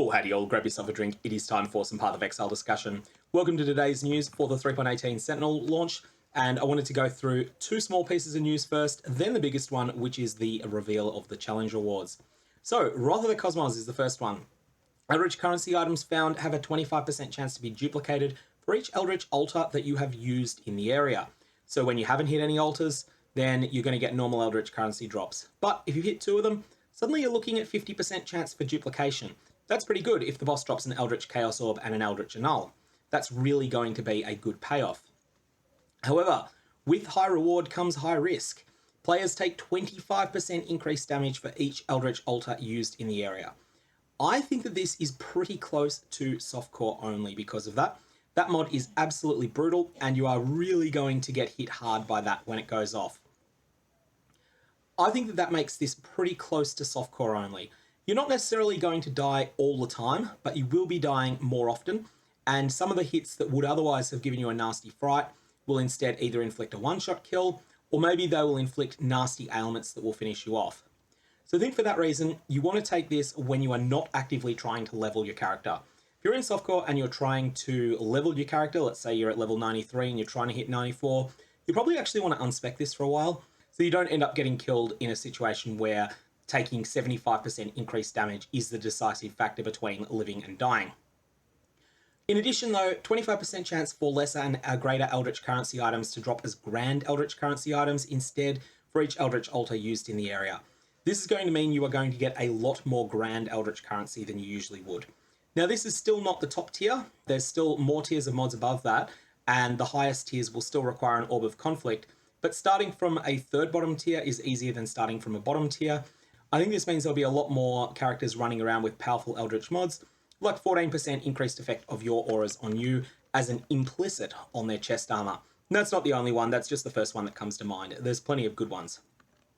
Oh, howdy all, grab yourself a drink, it is time for some Path of Exile discussion. Welcome to today's news for the 3.18 Sentinel launch, and I wanted to go through two small pieces of news first, then the biggest one, which is the reveal of the challenge rewards. So, Wrath of the Cosmos is the first one. Eldritch currency items found have a 25% chance to be duplicated for each Eldritch altar that you have used in the area. So when you haven't hit any altars, then you're going to get normal Eldritch currency drops. But if you hit two of them, suddenly you're looking at 50% chance for duplication. That's pretty good if the boss drops an Eldritch Chaos Orb and an Eldritch Annul. That's really going to be a good payoff. However, with high reward comes high risk. Players take 25% increased damage for each Eldritch altar used in the area. I think that this is pretty close to softcore only because of that. That mod is absolutely brutal, and you are really going to get hit hard by that when it goes off. I think that that makes this pretty close to softcore only. You're not necessarily going to die all the time, but you will be dying more often, and some of the hits that would otherwise have given you a nasty fright will instead either inflict a one-shot kill, or maybe they will inflict nasty ailments that will finish you off. So I think for that reason, you want to take this when you are not actively trying to level your character. If you're in softcore and you're trying to level your character, let's say you're at level 93 and you're trying to hit 94, you probably actually want to unspec this for a while, so you don't end up getting killed in a situation where taking 75% increased damage is the decisive factor between living and dying. In addition though, 25% chance for lesser and greater Eldritch currency items to drop as grand Eldritch currency items instead for each Eldritch altar used in the area. This is going to mean you are going to get a lot more grand Eldritch currency than you usually would. Now this is still not the top tier, there's still more tiers of mods above that, and the highest tiers will still require an Orb of Conflict, but starting from a third bottom tier is easier than starting from a bottom tier. I think this means there'll be a lot more characters running around with powerful Eldritch mods, like 14% increased effect of your auras on you as an implicit on their chest armor. And that's not the only one, that's just the first one that comes to mind. There's plenty of good ones.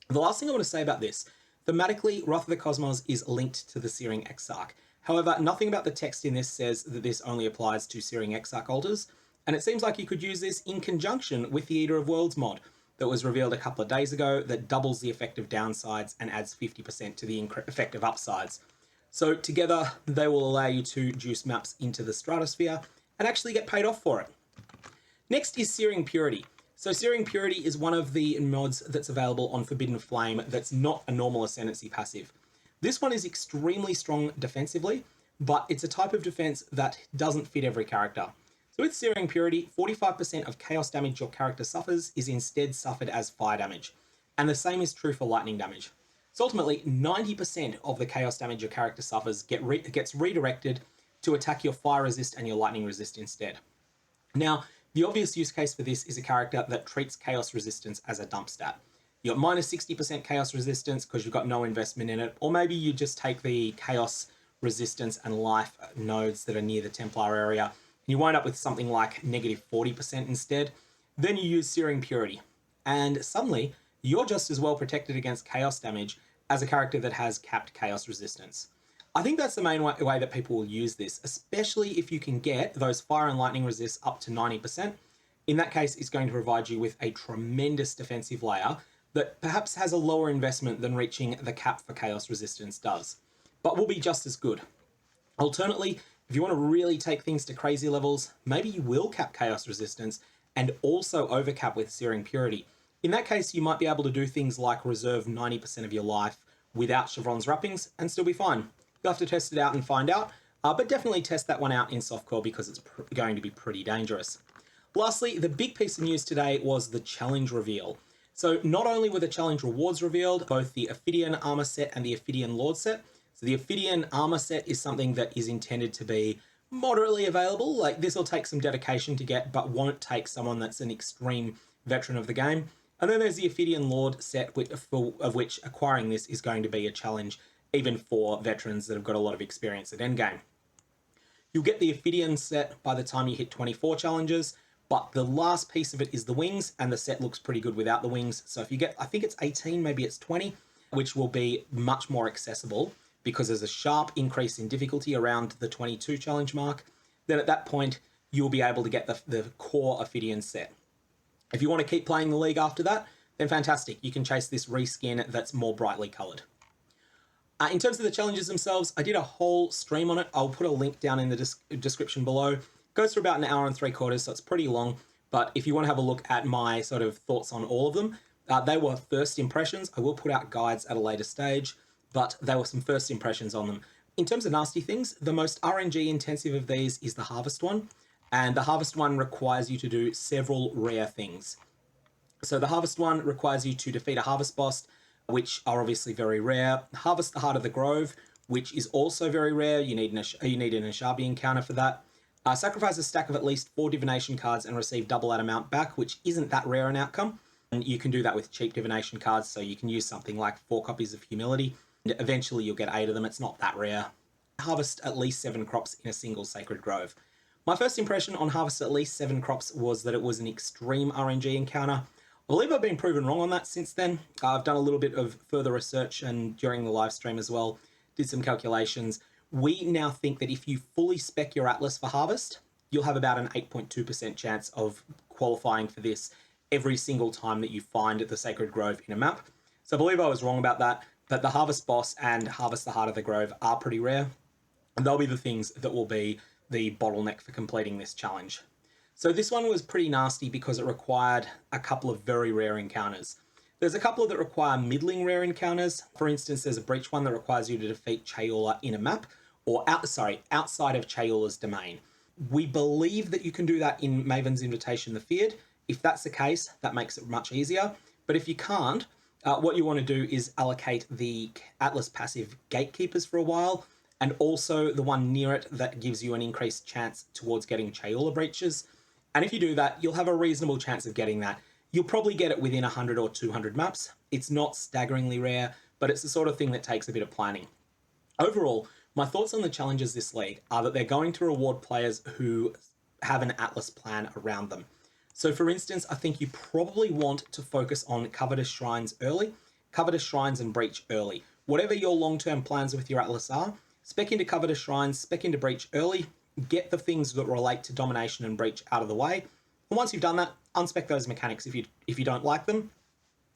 The last thing I want to say about this, thematically, Wrath of the Cosmos is linked to the Searing Exarch. However, nothing about the text in this says that this only applies to Searing Exarch altars, and it seems like you could use this in conjunction with the Eater of Worlds mod that was revealed a couple of days ago that doubles the effect of downsides and adds 50% to the effect of upsides. So together, they will allow you to juice maps into the stratosphere and actually get paid off for it. Next is Searing Purity. So Searing Purity is one of the mods that's available on Forbidden Flame that's not a normal Ascendancy passive. This one is extremely strong defensively, but it's a type of defense that doesn't fit every character. So with Searing Purity, 45% of chaos damage your character suffers is instead suffered as fire damage, and the same is true for lightning damage. So ultimately, 90% of the chaos damage your character suffers gets redirected to attack your fire resist and your lightning resist instead. Now, the obvious use case for this is a character that treats chaos resistance as a dump stat. You've got minus 60% chaos resistance because you've got no investment in it, or maybe you just take the chaos resistance and life nodes that are near the Templar area, and you wind up with something like negative 40% instead. Then you use Searing Purity, and suddenly you're just as well protected against chaos damage as a character that has capped chaos resistance. I think that's the main way that people will use this, especially if you can get those fire and lightning resists up to 90%. In that case, it's going to provide you with a tremendous defensive layer that perhaps has a lower investment than reaching the cap for chaos resistance does, but will be just as good. Alternately, if you want to really take things to crazy levels, maybe you will cap chaos resistance and also overcap with Searing Purity. In that case, you might be able to do things like reserve 90% of your life without Chevron's wrappings and still be fine. You'll have to test it out and find out, but definitely test that one out in softcore because it's going to be pretty dangerous. Lastly, the big piece of news today was the challenge reveal. So not only were the challenge rewards revealed, both the Ophidian Armour Set and the Ophidian Lord Set. So the Ophidian Armour Set is something that is intended to be moderately available. Like, this will take some dedication to get, but won't take someone that's an extreme veteran of the game. And then there's the Ophidian Lord Set, of which acquiring this is going to be a challenge, even for veterans that have got a lot of experience at endgame. You'll get the Ophidian Set by the time you hit 24 challenges, but the last piece of it is the wings, and the set looks pretty good without the wings. So if you get, I think it's 18, maybe it's 20, which will be much more accessible because there's a sharp increase in difficulty around the 22 challenge mark. Then at that point, you'll be able to get the core Ophidian Set. If you want to keep playing the League after that, then fantastic. You can chase this reskin that's more brightly coloured. In terms of the challenges themselves, I did a whole stream on it. I'll put a link down in the description below. It goes for about an hour and 3/4, so it's pretty long. But if you want to have a look at my sort of thoughts on all of them, they were first impressions. I will put out guides at a later stage, but they were some first impressions on them. In terms of nasty things, the most RNG intensive of these is the Harvest one. And the Harvest one requires you to do several rare things. So the Harvest one requires you to defeat a Harvest boss, which are obviously very rare. Harvest the Heart of the Grove, which is also very rare. You need an Ashabi encounter for that. Sacrifice a stack of at least 4 divination cards and receive double that amount back, which isn't that rare an outcome. And you can do that with cheap divination cards, so you can use something like 4 copies of Humility. And eventually you'll get 8 of them. It's not that rare. Harvest at least 7 crops in a single Sacred Grove. My first impression on Harvest at least 7 crops was that it was an extreme RNG encounter. I believe I've been proven wrong on that since then. I've done a little bit of further research and during the live stream as well, did some calculations. We now think that if you fully spec your Atlas for Harvest, you'll have about an 8.2% chance of qualifying for this every single time that you find the Sacred Grove in a map. So I believe I was wrong about that, but the Harvest boss and Harvest the Heart of the Grove are pretty rare, and they'll be the things that will be the bottleneck for completing this challenge. So this one was pretty nasty because it required a couple of very rare encounters. There's a couple that require middling rare encounters. For instance, there's a Breach one that requires you to defeat Chayula in a map, or outside of Chayula's domain. We believe that you can do that in Maven's Invitation the Feared. If that's the case, that makes it much easier. But if you can't, what you want to do is allocate the Atlas passive Gatekeepers for a while, and also the one near it that gives you an increased chance towards getting Chayula Breaches. And if you do that, you'll have a reasonable chance of getting that. You'll probably get it within 100 or 200 maps. It's not staggeringly rare, but it's the sort of thing that takes a bit of planning. Overall, my thoughts on the challenges this league are that they're going to reward players who have an Atlas plan around them. So for instance, I think you probably want to focus on Covetous Shrines early, Covetous Shrines and Breach early. Whatever your long-term plans with your Atlas are, spec into Covetous Shrines, spec into Breach early, get the things that relate to Domination and Breach out of the way. And once you've done that, unspec those mechanics if you don't like them,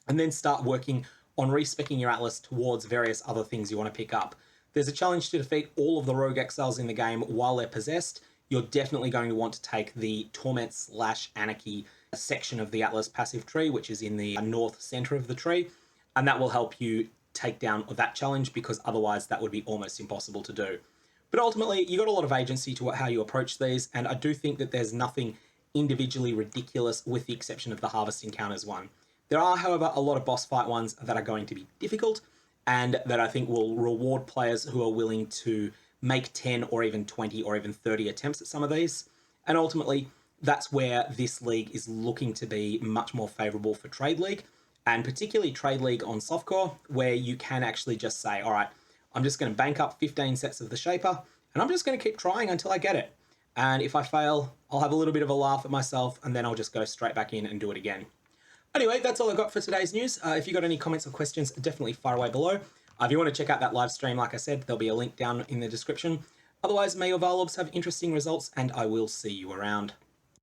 and then start working on respecking your Atlas towards various other things you want to pick up. There's a challenge to defeat all of the Rogue Exiles in the game while they're possessed. You're definitely going to want to take the Torment/Anarchy section of the Atlas passive tree, which is in the north center of the tree, and that will help you take down that challenge, because otherwise that would be almost impossible to do. But ultimately, you got a lot of agency to how you approach these, and I do think that there's nothing individually ridiculous with the exception of the Harvest Encounters one. There are, however, a lot of boss fight ones that are going to be difficult, and that I think will reward players who are willing to make 10 or even 20 or even 30 attempts at some of these. And ultimately, that's where this league is looking to be much more favourable for Trade League, and particularly Trade League on softcore, where you can actually just say, all right, I'm just going to bank up 15 sets of the Shaper, and I'm just going to keep trying until I get it. And if I fail, I'll have a little bit of a laugh at myself, and then I'll just go straight back in and do it again. Anyway, that's all I got for today's news. If you got any comments or questions, definitely fire away below. If you want to check out that live stream, like I said, there'll be a link down in the description. Otherwise, may your Varlobs have interesting results, and I will see you around.